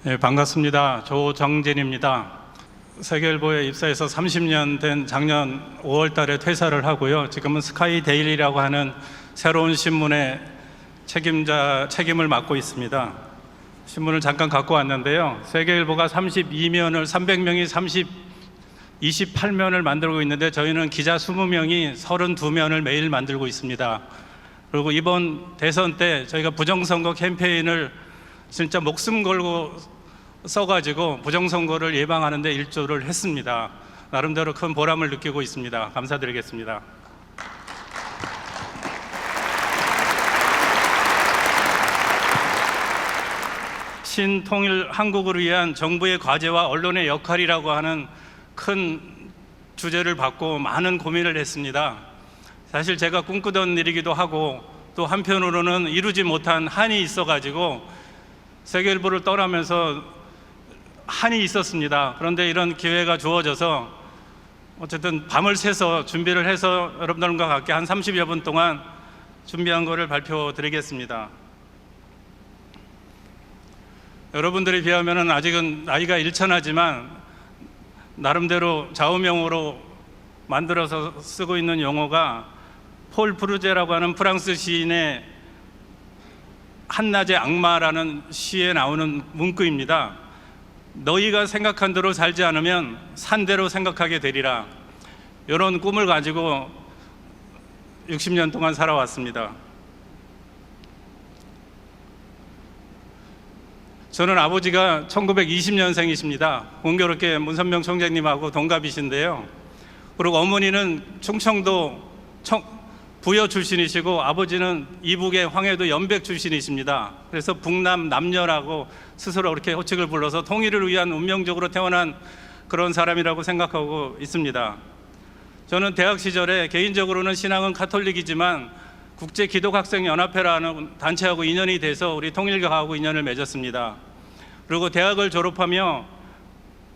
네, 반갑습니다. 조정진입니다. 세계일보에 입사해서 30년 된 작년 5월 달에 퇴사를 하고요. 지금은 스카이 데일리라고 하는 새로운 신문의 책임을 맡고 있습니다. 신문을 잠깐 갖고 왔는데요. 세계일보가 32면을 300명이 28면을 만들고 있는데 저희는 기자 20명이 32면을 매일 만들고 있습니다. 그리고 이번 대선 때 저희가 부정선거 캠페인을 진짜 목숨 걸고 써가지고 부정선거를 예방하는 데 일조를 했습니다. 나름대로 큰 보람을 느끼고 있습니다. 감사드리겠습니다. 신통일 한국을 위한 정부의 과제와 언론의 역할이라고 하는 큰 주제를 받고 많은 고민을 했습니다. 사실 제가 꿈꾸던 일이기도 하고 또 한편으로는 이루지 못한 한이 있어가지고 세계일보를 떠나면서 한이 있었습니다. 그런데 이런 기회가 주어져서 어쨌든 밤을 새서 준비를 해서 여러분들과 함께 한 30여 분 동안 준비한 것을 발표드리겠습니다. 여러분들에 비하면 아직은 나이가 일천하지만 나름대로 좌우명으로 만들어서 쓰고 있는 용어가 폴 프루제라고 하는 프랑스 시인의 한낮의 악마라는 시에 나오는 문구입니다. 너희가 생각한 대로 살지 않으면 산대로 생각하게 되리라. 이런 꿈을 가지고 60년 동안 살아왔습니다. 저는 아버지가 1920년생이십니다. 공교롭게 문선명 총장님하고 동갑이신데요. 그리고 어머니는 충청도 부여 출신이시고 아버지는 이북의 황해도 연백 출신이십니다. 그래서 북남 남녀라고 스스로 그렇게 호칭을 불러서 통일을 위한 운명적으로 태어난 그런 사람이라고 생각하고 있습니다. 저는 대학 시절에 개인적으로는 신앙은 카톨릭이지만 국제기독학생연합회라는 단체하고 인연이 돼서 우리 통일교하고 인연을 맺었습니다. 그리고 대학을 졸업하며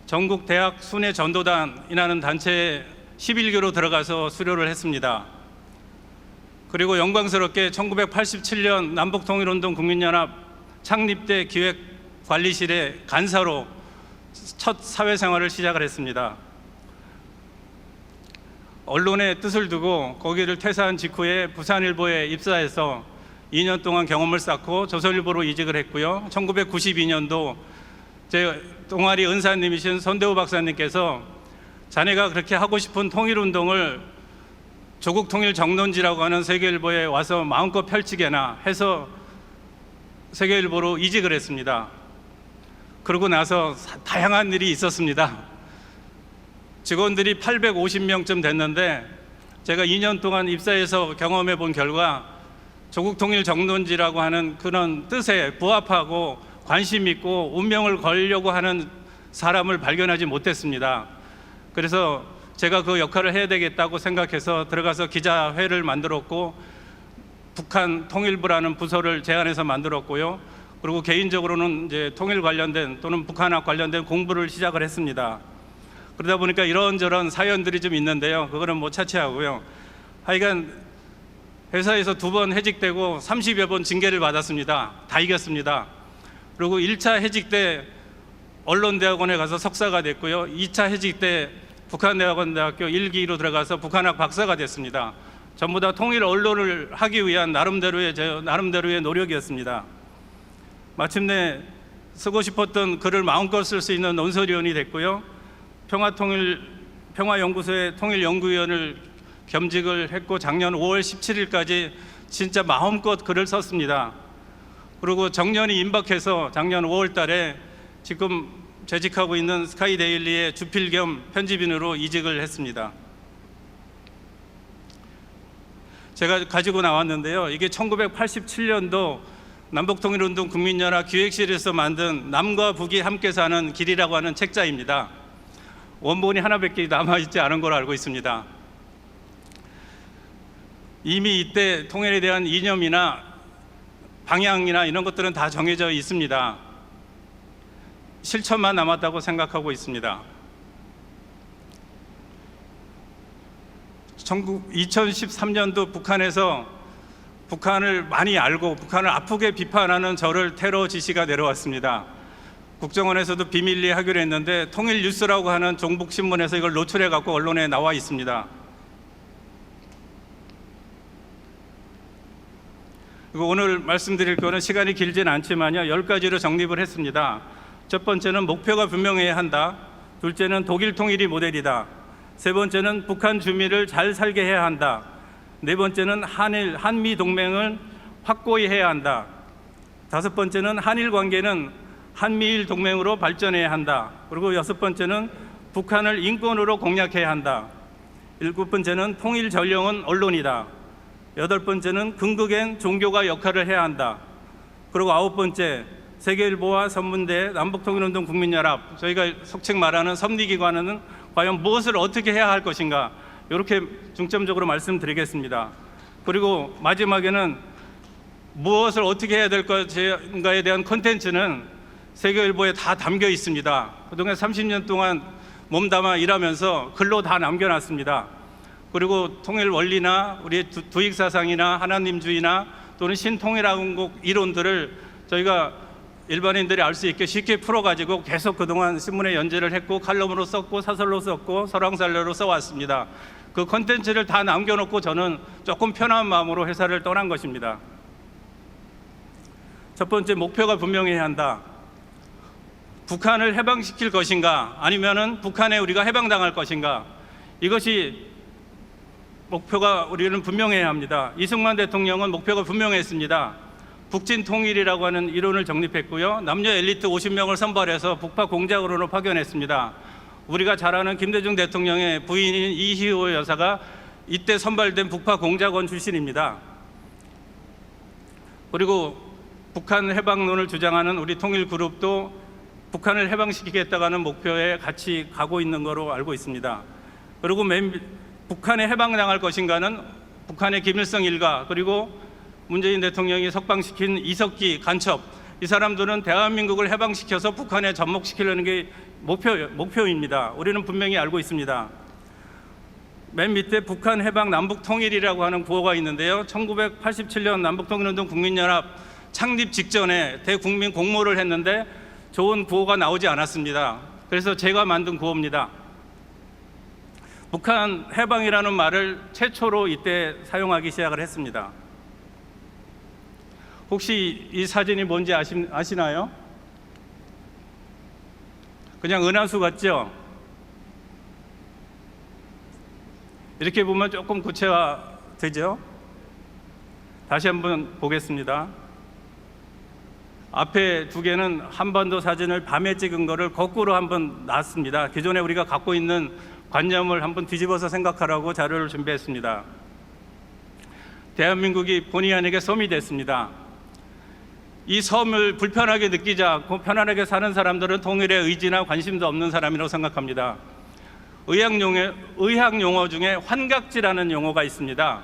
전국 대학 순회 전도단이라는 단체에 11개로 들어가서 수료를 했습니다. 그리고 영광스럽게 1987년 남북통일운동 국민연합 창립 때 기획관리실의 간사로 첫 사회생활을 시작을 했습니다. 언론의 뜻을 두고 거기를 퇴사한 직후에 부산일보에 입사해서 2년 동안 경험을 쌓고 조선일보로 이직을 했고요. 1992년도 제 동아리 은사님이신 손대우 박사님께서 자네가 그렇게 하고 싶은 통일운동을 조국통일 정론지라고 하는 세계일보에 와서 마음껏 펼치게나 해서 세계일보로 이직을 했습니다. 그러고 나서 다양한 일이 있었습니다. 직원들이 850명쯤 됐는데 제가 2년 동안 입사해서 경험해 본 결과 조국통일 정론지라고 하는 그런 뜻에 부합하고 관심 있고 운명을 걸려고 하는 사람을 발견하지 못했습니다. 그래서 제가 그 역할을 해야 되겠다고 생각해서 들어가서 기자회를 만들었고 북한 통일부라는 부서를 제안해서 만들었고요. 그리고 개인적으로는 이제 통일 관련된 또는 북한학 관련된 공부를 시작을 했습니다. 그러다 보니까 이런저런 사연들이 좀 있는데요. 그거는 뭐 차치하고요. 하여간 회사에서 2번 해직되고 30여 번 징계를 받았습니다. 다 이겼습니다. 그리고 1차 해직 때 언론대학원에 가서 석사가 됐고요. 2차 해직 때 북한대학원대학교 1기로 들어가서 북한학 박사가 됐습니다. 전부 다 통일 언론을 하기 위한 나름대로의 노력이었습니다. 마침내 쓰고 싶었던 글을 마음껏 쓸 수 있는 논설위원이 됐고요. 평화연구소의 통일연구위원을 겸직을 했고 작년 5월 17일까지 진짜 마음껏 글을 썼습니다. 그리고 정년이 임박해서 작년 5월 달에 지금 재직하고 있는 스카이 데일리의 주필 겸 편집인으로 이직을 했습니다. 제가 가지고 나왔는데요. 이게 1987년도 남북통일운동 국민연합 기획실에서 만든 남과 북이 함께 사는 길이라고 하는 책자입니다. 원본이 하나밖에 남아있지 않은 걸로 알고 있습니다. 이미 이때 통일에 대한 이념이나 방향이나 이런 것들은 다 정해져 있습니다. 실천만 남았다고 생각하고 있습니다. 2013년도 북한에서 북한을 많이 알고 북한을 아프게 비판하는 저를 테러 지시가 내려왔습니다. 국정원에서도 비밀리에 하기로 했는데 통일뉴스라고 하는 종북신문에서 이걸 노출해 갖고 언론에 나와 있습니다. 그리고 오늘 말씀드릴 거는 시간이 길지는 않지만요, 10가지로 정립을 했습니다. 첫 번째는 목표가 분명해야 한다. 둘째는 독일 통일이 모델이다. 세 번째는 북한 주민을 잘 살게 해야 한다. 네 번째는 한미 동맹을 확고히 해야 한다. 다섯 번째는 한일 관계는 한미일 동맹으로 발전해야 한다. 그리고 여섯 번째는 북한을 인권으로 공략해야 한다. 일곱 번째는 통일 전령은 언론이다. 여덟 번째는 궁극엔 종교가 역할을 해야 한다. 그리고 아홉 번째, 세계일보와 선문대, 남북통일운동 국민연합, 저희가 속칭 말하는 섭리기관은 과연 무엇을 어떻게 해야 할 것인가, 이렇게 중점적으로 말씀드리겠습니다. 그리고 마지막에는 무엇을 어떻게 해야 될 것인가에 대한 콘텐츠는 세계일보에 다 담겨 있습니다. 그동안 30년 동안 몸담아 일하면서 글로 다 남겨놨습니다. 그리고 통일 원리나 우리의 두익사상이나 하나님주의나 또는 신통일한국 이론들을 저희가 일반인들이 알 수 있게 쉽게 풀어가지고 계속 그동안 신문에 연재를 했고 칼럼으로 썼고 사설로 썼고 설왕설래로 써왔습니다. 그 콘텐츠를 다 남겨놓고 저는 조금 편한 마음으로 회사를 떠난 것입니다. 첫 번째, 목표가 분명해야 한다. 북한을 해방시킬 것인가, 아니면은 북한에 우리가 해방당할 것인가, 이것이 목표가 우리는 분명해야 합니다. 이승만 대통령은 목표가 분명했습니다. 북진 통일이라고 하는 이론을 정립했고요. 남녀 엘리트 50명을 선발해서 북파 공작으로 파견했습니다. 우리가 잘 아는 김대중 대통령의 부인인 이희호 여사가 이때 선발된 북파 공작원 출신입니다. 그리고 북한 해방론을 주장하는 우리 통일그룹도 북한을 해방시키겠다고 하는 목표에 같이 가고 있는 거로 알고 있습니다. 그리고 북한에 해방당할 것인가는 북한의 김일성 일가, 그리고 문재인 대통령이 석방시킨 이석기 간첩, 이 사람들은 대한민국을 해방시켜서 북한에 접목시키려는 게 목표입니다. 우리는 분명히 알고 있습니다. 맨 밑에 북한 해방 남북 통일이라고 하는 구호가 있는데요, 1987년 남북통일운동 국민연합 창립 직전에 대국민 공모를 했는데 좋은 구호가 나오지 않았습니다. 그래서 제가 만든 구호입니다. 북한 해방이라는 말을 최초로 이때 사용하기 시작을 했습니다. 혹시 이 사진이 뭔지 아시나요? 그냥 은하수 같죠? 이렇게 보면 조금 구체화되죠? 다시 한번 보겠습니다. 앞에 두 개는 한반도 사진을 밤에 찍은 거를 거꾸로 한번 놨습니다. 기존에 우리가 갖고 있는 관념을 한번 뒤집어서 생각하라고 자료를 준비했습니다. 대한민국이 본의 아니게 섬이 됐습니다. 이 섬을 불편하게 느끼지 않고 편안하게 사는 사람들은 통일의 의지나 관심도 없는 사람이라고 생각합니다. 의학 용어 중에 환각지라는 용어가 있습니다.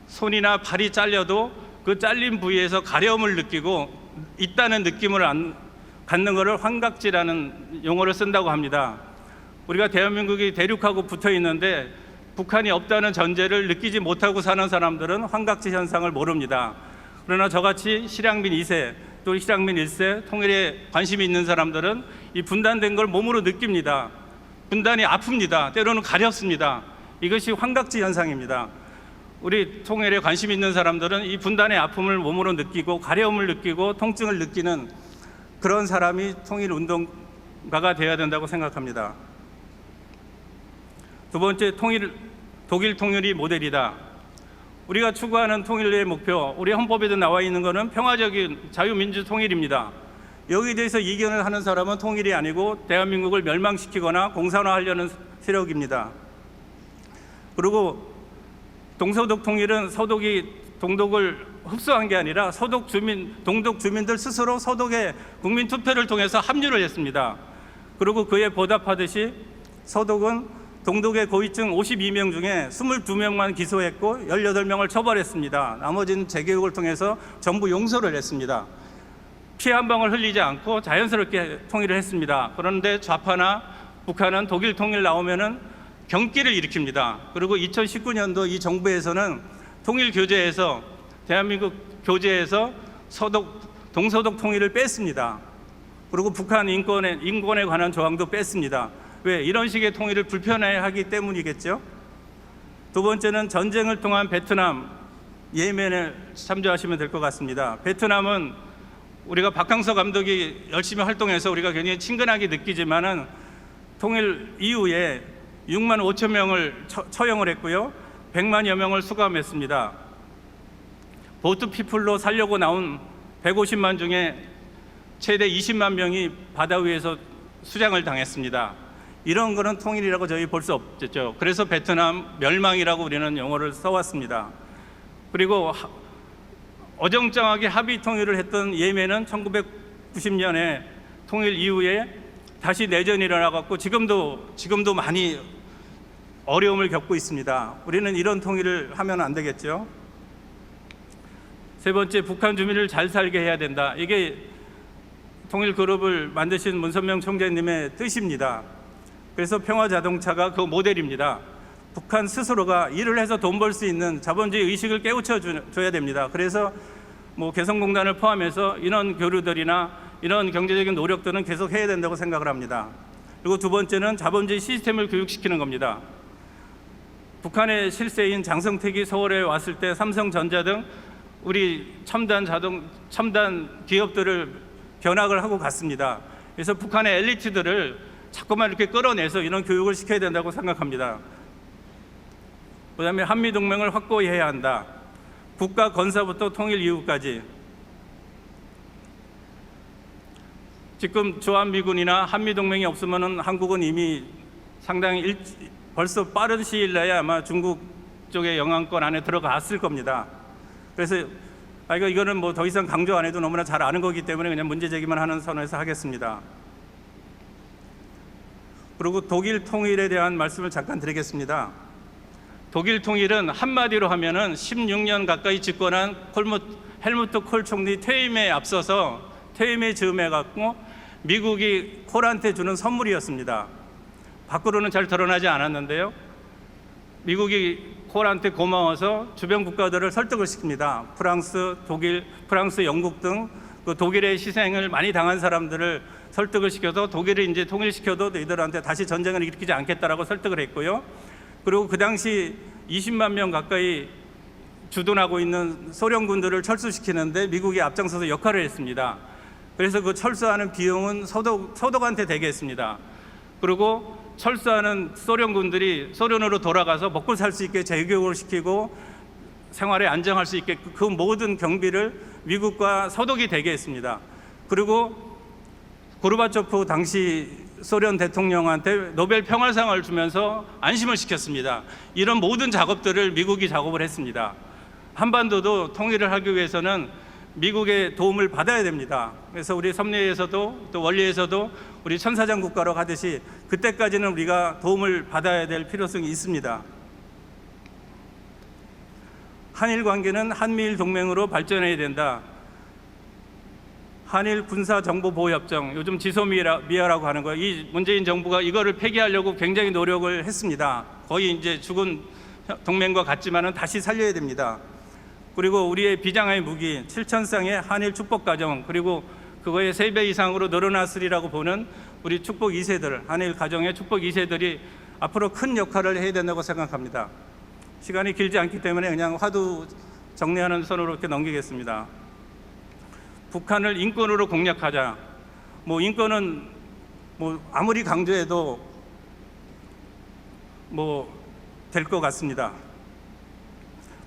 손이나 발이 잘려도 그 잘린 부위에서 가려움을 느끼고 있다는 느낌을 갖는 것을 환각지라는 용어를 쓴다고 합니다. 우리가 대한민국이 대륙하고 붙어 있는데 북한이 없다는 전제를 느끼지 못하고 사는 사람들은 환각지 현상을 모릅니다. 그러나 저같이 실향민 2세 또 실향민 1세 통일에 관심이 있는 사람들은 이 분단된 걸 몸으로 느낍니다. 분단이 아픕니다. 때로는 가렵습니다. 이것이 환각지 현상입니다. 우리 통일에 관심 있는 사람들은 이 분단의 아픔을 몸으로 느끼고 가려움을 느끼고 통증을 느끼는 그런 사람이 통일운동가가 되어야 된다고 생각합니다. 두 번째, 독일 통일이 모델이다. 우리가 추구하는 통일의 목표, 우리 헌법에도 나와 있는 것은 평화적인 자유민주 통일입니다. 여기에 대해서 이견을 하는 사람은 통일이 아니고 대한민국을 멸망시키거나 공산화하려는 세력입니다. 그리고 동서독 통일은 서독이 동독을 흡수한 게 아니라 동독 주민들 스스로 서독의 국민 투표를 통해서 합류를 했습니다. 그리고 그에 보답하듯이 서독은 동독의 고위층 52명 중에 22명만 기소했고 18명을 처벌했습니다. 나머지는 재교육을 통해서 전부 용서를 했습니다. 피 한 방울 흘리지 않고 자연스럽게 통일을 했습니다. 그런데 좌파나 북한은 독일 통일 나오면은 경기를 일으킵니다. 그리고 2019년도 이 정부에서는 통일 교재에서 대한민국 교재에서 동서독 통일을 뺐습니다. 그리고 북한 인권에 관한 조항도 뺐습니다. 왜? 이런 식의 통일을 불편해하기 때문이겠죠. 두 번째는 전쟁을 통한 베트남, 예멘을 참조하시면 될 것 같습니다. 베트남은 우리가 박항서 감독이 열심히 활동해서 우리가 굉장히 친근하게 느끼지만은 통일 이후에 6만 5천 명을 처형을 했고요. 100만여 명을 수감했습니다. 보트 피플로 살려고 나온 150만 중에 최대 20만 명이 바다 위에서 수장을 당했습니다. 이런 거는 통일이라고 저희 볼 수 없죠. 그래서 베트남 멸망이라고 우리는 용어를 써왔습니다. 그리고 어정쩡하게 합의 통일을 했던 예멘은 1990년에 통일 이후에 다시 내전이 일어나갖고 지금도 많이 어려움을 겪고 있습니다. 우리는 이런 통일을 하면 안 되겠죠. 세 번째, 북한 주민을 잘 살게 해야 된다. 이게 통일 그룹을 만드신 문선명 총재님의 뜻입니다. 그래서 평화자동차가 그 모델입니다. 북한 스스로가 일을 해서 돈 벌 수 있는 자본주의 의식을 깨우쳐 줘야 됩니다. 그래서 개성공단을 포함해서 이런 교류들이나 이런 경제적인 노력들은 계속 해야 된다고 생각을 합니다. 그리고 두 번째는 자본주의 시스템을 교육시키는 겁니다. 북한의 실세인 장성택이 서울에 왔을 때 삼성전자 등 우리 첨단 기업들을 견학을 하고 갔습니다. 그래서 북한의 엘리트들을 자꾸만 이렇게 끌어내서 이런 교육을 시켜야 된다고 생각합니다. 그다음에 한미동맹을 확고히 해야 한다. 국가 건사부터 통일 이후까지. 지금 주한미군이나 한미동맹이 없으면 한국은 이미 상당히 벌써 빠른 시일 내에 아마 중국 쪽의 영향권 안에 들어갔을 겁니다. 그래서 이거는 더 이상 강조 안 해도 너무나 잘 아는 거기 때문에 그냥 문제 제기만 하는 선에서 하겠습니다. 그리고 독일 통일에 대한 말씀을 잠깐 드리겠습니다. 독일 통일은 한마디로 하면은 16년 가까이 집권한 헬무트 콜 총리 퇴임에 앞서서 퇴임에 즈음해갖고 미국이 콜한테 주는 선물이었습니다. 밖으로는 잘 드러나지 않았는데요. 미국이 콜한테 고마워서 주변 국가들을 설득을 시킵니다. 프랑스, 독일, 영국 등 그 독일의 희생을 많이 당한 사람들을 설득을 시켜서 독일을 이제 통일시켜도 너희들한테 다시 전쟁을 일으키지 않겠다라고 설득을 했고요. 그리고 그 당시 20만 명 가까이 주둔하고 있는 소련군들을 철수시키는데 미국이 앞장서서 역할을 했습니다. 그래서 그 철수하는 비용은 서독한테 되게 했습니다. 그리고 철수하는 소련군들이 소련으로 돌아가서 먹고 살 수 있게 재교육을 시키고 생활에 안정할 수 있게 그 모든 경비를 미국과 서독이 되게 했습니다. 그리고 고르바초프 당시 소련 대통령한테 노벨 평화상을 주면서 안심을 시켰습니다. 이런 모든 작업들을 미국이 작업을 했습니다. 한반도도 통일을 하기 위해서는 미국의 도움을 받아야 됩니다. 그래서 우리 섭리에서도 또 원리에서도 우리 천사장 국가로 가듯이 그때까지는 우리가 도움을 받아야 될 필요성이 있습니다. 한일 관계는 한미일 동맹으로 발전해야 된다. 한일 군사정보보호협정, 요즘 지소미아라고 하는 거예요. 이 문재인 정부가 이거를 폐기하려고 굉장히 노력을 했습니다. 거의 이제 죽은 동맹과 같지만은 다시 살려야 됩니다. 그리고 우리의 비장의 무기 7,000쌍의 한일 축복가정, 그리고 그거의 3배 이상으로 늘어났으리라고 보는 우리 축복 2세들, 한일 가정의 축복 2세들이 앞으로 큰 역할을 해야 된다고 생각합니다. 시간이 길지 않기 때문에 그냥 화두 정리하는 선으로 이렇게 넘기겠습니다. 북한을 인권으로 공략하자. 인권은 아무리 강조해도 될 것 같습니다.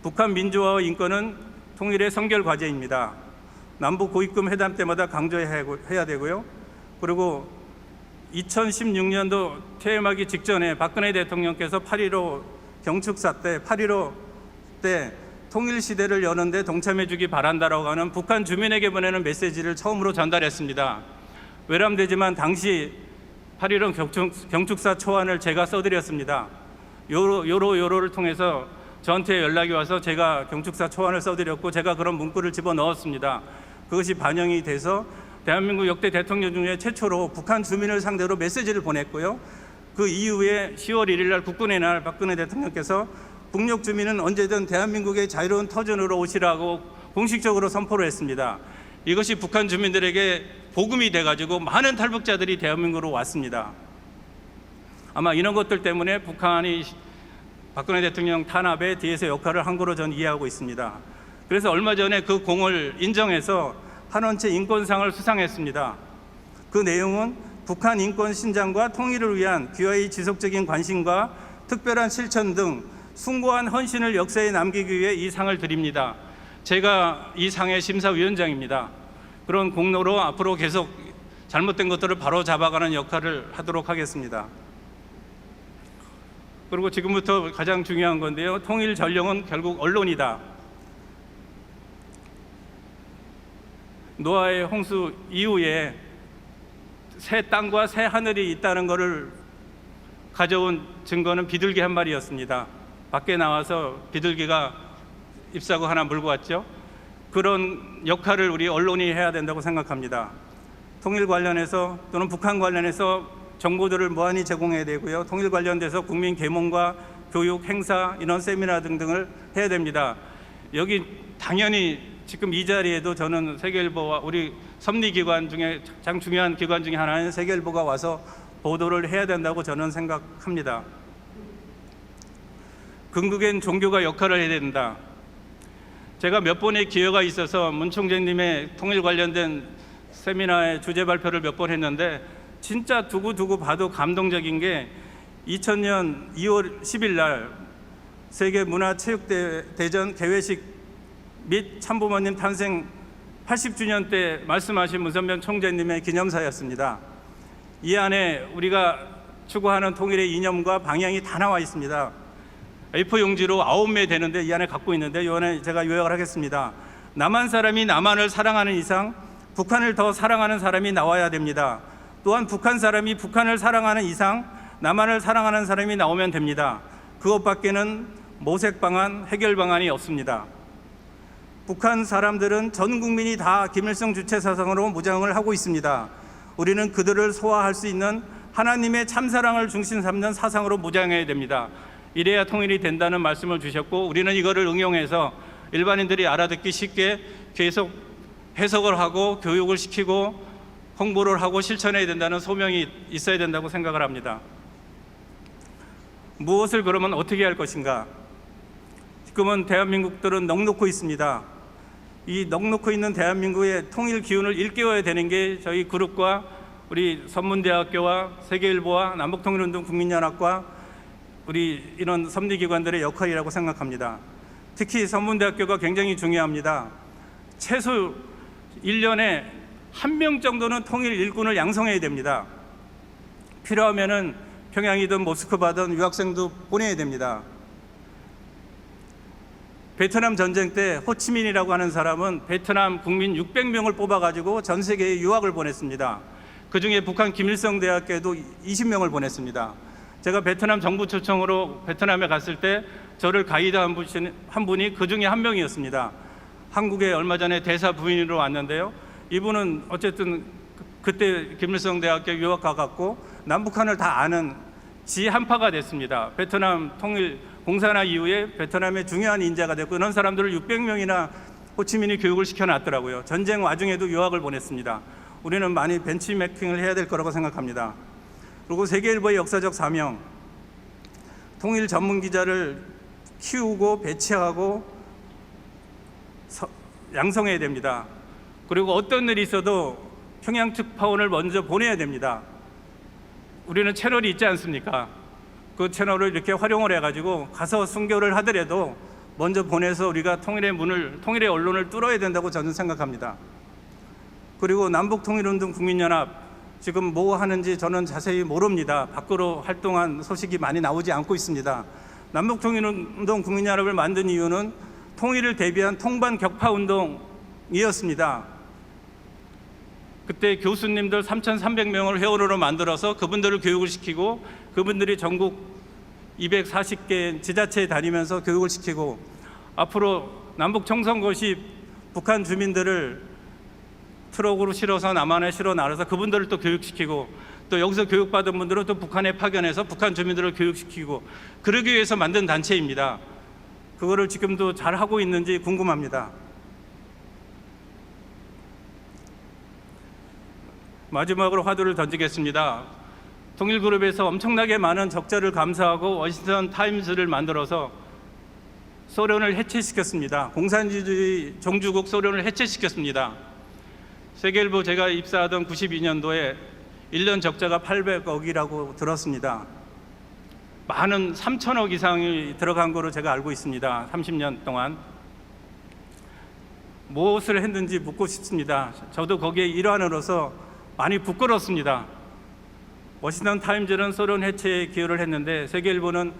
북한 민주화와 인권은 통일의 선결 과제입니다. 남북 고위급 회담 때마다 강조해야 되고요. 그리고 2016년도 퇴임하기 직전에 박근혜 대통령께서 8.15 경축사 때 8.15 때 통일 시대를 여는데 동참해 주기 바란다라고 하는 북한 주민에게 보내는 메시지를 처음으로 전달했습니다. 외람되지만 당시 8.15 경축사 초안을 제가 써드렸습니다. 요로를 통해서 저한테 연락이 와서 제가 경축사 초안을 써드렸고 제가 그런 문구를 집어넣었습니다. 그것이 반영이 돼서 대한민국 역대 대통령 중에 최초로 북한 주민을 상대로 메시지를 보냈고요. 그 이후에 10월 1일 날 국군의 날 박근혜 대통령께서 북녘 주민은 언제든 대한민국의 자유로운 터전으로 오시라고 공식적으로 선포를 했습니다. 이것이 북한 주민들에게 복음이 돼가지고 많은 탈북자들이 대한민국으로 왔습니다. 아마 이런 것들 때문에 북한이 박근혜 대통령 탄압에 뒤에서 역할을 한 거로 저는 이해하고 있습니다. 그래서 얼마 전에 그 공을 인정해서 한원체 인권상을 수상했습니다. 그 내용은 북한 인권 신장과 통일을 위한 귀하의 지속적인 관심과 특별한 실천 등 숭고한 헌신을 역사에 남기기 위해 이 상을 드립니다. 제가 이 상의 심사위원장입니다. 그런 공로로 앞으로 계속 잘못된 것들을 바로 잡아가는 역할을 하도록 하겠습니다. 그리고 지금부터 가장 중요한 건데요. 통일 전령은 결국 언론이다. 노아의 홍수 이후에 새 땅과 새 하늘이 있다는 것을 가져온 증거는 비둘기 한 마리였습니다. 밖에 나와서 비둘기가 잎사구 하나 물고 왔죠. 그런 역할을 우리 언론이 해야 된다고 생각합니다. 통일 관련해서 또는 북한 관련해서 정보들을 무한히 제공해야 되고요. 통일 관련돼서 국민 계몽과 교육, 행사, 인원 세미나 등등을 해야 됩니다. 여기 당연히 지금 이 자리에도 저는 세계일보와 우리 섭리기관 중에 가장 중요한 기관 중에 하나인 세계일보가 와서 보도를 해야 된다고 저는 생각합니다. 궁극엔 종교가 역할을 해야 된다. 제가 몇 번의 기회가 있어서 문 총재님의 통일 관련된 세미나의 주제 발표를 몇 번 했는데 진짜 두고 봐도 감동적인 게 2000년 2월 10일 날 세계문화체육대전 개회식 및 참부모님 탄생 80주년 때 말씀하신 문선변 총재님의 기념사였습니다. 이 안에 우리가 추구하는 통일의 이념과 방향이 다 나와 있습니다. A4 용지로 9매 되는데 이 안에 갖고 있는데 이 안에 제가 요약을 하겠습니다. 남한 사람이 남한을 사랑하는 이상 북한을 더 사랑하는 사람이 나와야 됩니다. 또한 북한 사람이 북한을 사랑하는 이상 남한을 사랑하는 사람이 나오면 됩니다. 그것밖에는 모색 방안, 해결 방안이 없습니다. 북한 사람들은 전 국민이 다 김일성 주체 사상으로 무장을 하고 있습니다. 우리는 그들을 소화할 수 있는 하나님의 참사랑을 중심 삼는 사상으로 무장해야 됩니다. 이래야 통일이 된다는 말씀을 주셨고 우리는 이거를 응용해서 일반인들이 알아듣기 쉽게 계속 해석을 하고 교육을 시키고 홍보를 하고 실천해야 된다는 소명이 있어야 된다고 생각을 합니다. 무엇을 그러면 어떻게 할 것인가? 지금은 대한민국들은 넋놓고 있습니다. 이 넋놓고 있는 대한민국의 통일 기운을 일깨워야 되는 게 저희 그룹과 우리 선문대학교와 세계일보와 남북통일운동 국민연합과 우리 이런 섭리기관들의 역할이라고 생각합니다. 특히 선문대학교가 굉장히 중요합니다. 최소 1년에 1명 정도는 통일 일꾼을 양성해야 됩니다. 필요하면은 평양이든 모스크바든 유학생도 보내야 됩니다. 베트남 전쟁 때 호치민이라고 하는 사람은 베트남 국민 600명을 뽑아가지고 전 세계에 유학을 보냈습니다. 그중에 북한 김일성 대학교에도 20명을 보냈습니다. 제가 베트남 정부 초청으로 베트남에 갔을 때 저를 가이드 한 분이 그중에 한 명이었습니다. 한국에 얼마 전에 대사 부인으로 왔는데요. 이분은 어쨌든 그때 김일성 대학교 유학 가갖고 남북한을 다 아는 지한파가 됐습니다. 베트남 통일 공산화 이후에 베트남의 중요한 인자가 됐고 이런 사람들을 600명이나 호치민이 교육을 시켜놨더라고요. 전쟁 와중에도 유학을 보냈습니다. 우리는 많이 벤치매킹을 해야 될 거라고 생각합니다. 그리고 세계일보의 역사적 사명, 통일 전문 기자를 키우고 배치하고 양성해야 됩니다. 그리고 어떤 일이 있어도 평양 특파원을 먼저 보내야 됩니다. 우리는 채널이 있지 않습니까? 그 채널을 이렇게 활용을 해가지고 가서 순교를 하더라도 먼저 보내서 우리가 통일의 문을, 통일의 언론을 뚫어야 된다고 저는 생각합니다. 그리고 남북통일운동 국민연합 지금 뭐 하는지 저는 자세히 모릅니다. 밖으로 활동한 소식이 많이 나오지 않고 있습니다. 남북통일운동 국민연합을 만든 이유는 통일을 대비한 통반 격파 운동이었습니다. 그때 교수님들 3,300명을 회원으로 만들어서 그분들을 교육을 시키고 그분들이 전국 240개 지자체에 다니면서 교육을 시키고 앞으로 남북 청선고시 북한 주민들을 트럭으로 실어서 남한에 실어 나눠서 그분들을 또 교육시키고 또 여기서 교육받은 분들은 또 북한에 파견해서 북한 주민들을 교육시키고 그러기 위해서 만든 단체입니다. 그거를 지금도 잘 하고 있는지 궁금합니다. 마지막으로 화두를 던지겠습니다. 통일그룹에서 엄청나게 많은 적자를 감수하고 워싱턴 타임스를 만들어서 소련을 해체시켰습니다. 공산주의 종주국 소련을 해체시켰습니다. 세계일보 제가 입사하던 92년도에 1년 적자가 800억이라고 들었습니다. 많은 3천억 이상이 들어간 거로 제가 알고 있습니다. 30년 동안. 무엇을 했는지 묻고 싶습니다. 저도 거기에 일환으로서 많이 부끄럽습니다. 워싱턴 타임즈는 소련 해체에 기여를 했는데 세계일보는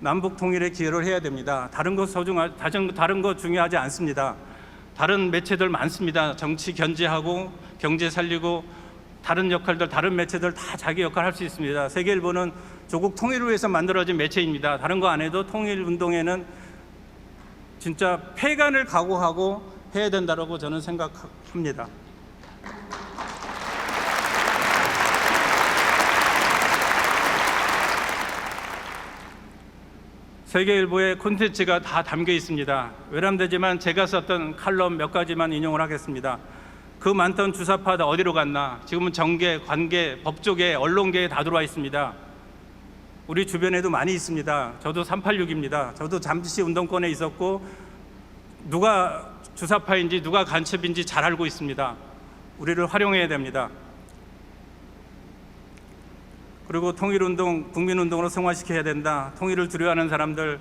남북 통일에 기여를 해야 됩니다. 다른 거 중요하지 않습니다. 다른 매체들 많습니다. 정치 견제하고 경제 살리고 다른 역할들, 다른 매체들 다 자기 역할 할 수 있습니다. 세계일보는 조국 통일을 위해서 만들어진 매체입니다. 다른 거 안 해도 통일 운동에는 진짜 폐간을 각오하고 해야 된다고 저는 생각합니다. 세계일보의 콘텐츠가 다 담겨 있습니다. 외람되지만 제가 썼던 칼럼 몇 가지만 인용을 하겠습니다. 그 많던 주사파 다 어디로 갔나? 지금은 정계, 관계, 법조계, 언론계에 다 들어와 있습니다. 우리 주변에도 많이 있습니다. 저도 386입니다. 저도 잠시 운동권에 있었고 누가 주사파인지 누가 간첩인지 잘 알고 있습니다. 우리를 활용해야 됩니다. 그리고 통일운동, 국민운동으로 승화시켜야 된다. 통일을 두려워하는 사람들,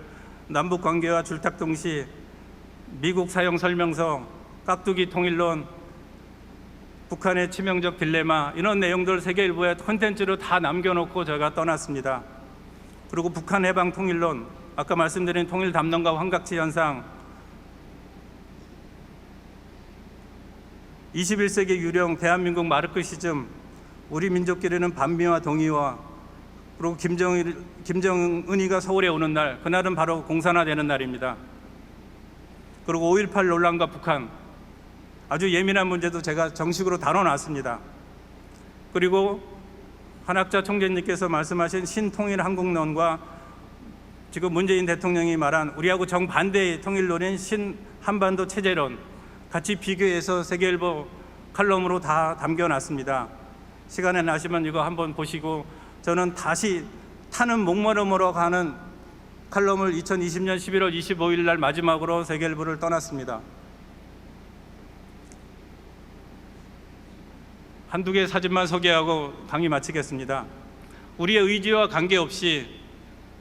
남북관계와 줄탁동시, 미국 사용 설명서, 깍두기 통일론, 북한의 치명적 딜레마, 이런 내용들 세계일보에 콘텐츠로 다 남겨놓고 제가 떠났습니다. 그리고 북한 해방 통일론, 아까 말씀드린 통일 담론과 환각지 현상, 21세기 유령 대한민국 마르크시즘, 우리 민족끼리는 반미와 동의와, 그리고 김정은이가 서울에 오는 날, 그날은 바로 공산화되는 날입니다. 그리고 5.18 논란과 북한, 아주 예민한 문제도 제가 정식으로 다뤄놨습니다. 그리고 한학자 총재님께서 말씀하신 신통일 한국론과 지금 문재인 대통령이 말한 우리하고 정반대의 통일론인 신한반도 체제론 같이 비교해서 세계일보 칼럼으로 다 담겨놨습니다. 시간에 나시면 이거 한번 보시고, 저는 다시 타는 목마름으로 가는 칼럼을 2020년 11월 25일 날 마지막으로 세계일보를 떠났습니다. 한두 개 사진만 소개하고 강의 마치겠습니다. 우리의 의지와 관계없이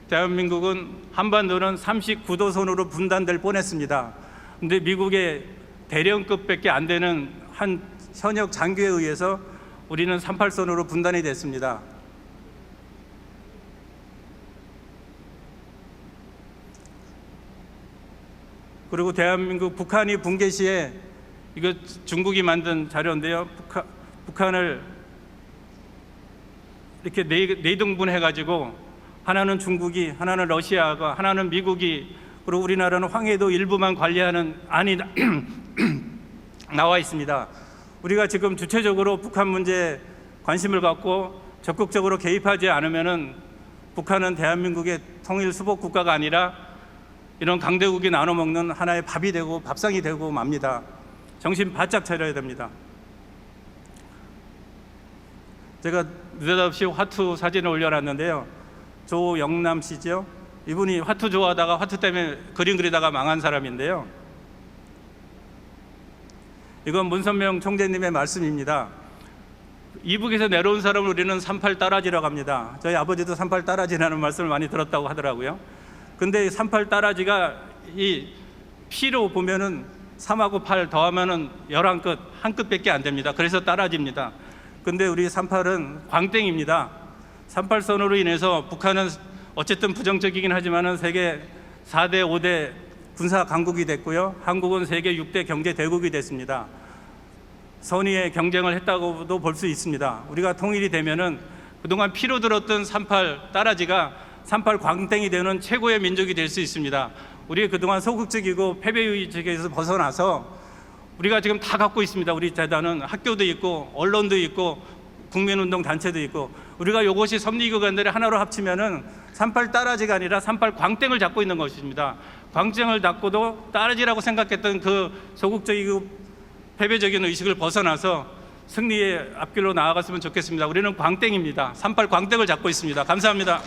대한민국은 한반도는 39도선으로 분단될 뻔했습니다. 그런데 미국의 대령급밖에 안 되는 한 현역 장교에 의해서 우리는 38선으로 분단이 됐습니다. 그리고 대한민국 북한이 붕괴 시에, 이거 중국이 만든 자료인데요. 북한을 이렇게 네 등분해 가지고 하나는 중국이, 하나는 러시아가, 하나는 미국이, 그리고 우리나라는 황해도 일부만 관리하는 안이 나와 있습니다. 우리가 지금 주체적으로 북한 문제에 관심을 갖고 적극적으로 개입하지 않으면은 북한은 대한민국의 통일 수복 국가가 아니라 이런 강대국이 나눠 먹는 하나의 밥이 되고 밥상이 되고 맙니다. 정신 바짝 차려야 됩니다. 제가 느닷없이 화투 사진을 올려놨는데요. 조영남 씨죠. 이분이 화투 좋아하다가 화투 때문에 그림 그리다가 망한 사람인데요. 이건 문선명 총재님의 말씀입니다. 이북에서 내려온 사람을 우리는 38 따라지라고 합니다. 저희 아버지도 38 따라지라는 말씀을 많이 들었다고 하더라고요. 근데 38 따라지가 이 피로 보면은 3하고 8 더하면은 11끝, 한 끝밖에 안 됩니다. 그래서 따라지입니다. 근데 우리 38은 광땡입니다. 38선으로 인해서 북한은 어쨌든 부정적이긴 하지만은 세계 4대, 5대 군사 강국이 됐고요. 한국은 세계 6대 경제 대국이 됐습니다. 선의의 경쟁을 했다고도 볼 수 있습니다. 우리가 통일이 되면은 그동안 피로 들었던 38 따라지가 38 광땡이 되는 최고의 민족이 될 수 있습니다. 우리 그동안 소극적이고 패배의식에서 벗어나서 우리가 지금 다 갖고 있습니다. 우리 재단은 학교도 있고 언론도 있고 국민운동 단체도 있고, 우리가 이것이 섭리기관들이 하나로 합치면은 38 따라지가 아니라 38 광땡을 잡고 있는 것입니다. 광땡을 잡고도 따라지라고 생각했던 그 소극적이고 패배적인 의식을 벗어나서 승리의 앞길로 나아갔으면 좋겠습니다. 우리는 광땡입니다. 38 광땡을 잡고 있습니다. 감사합니다.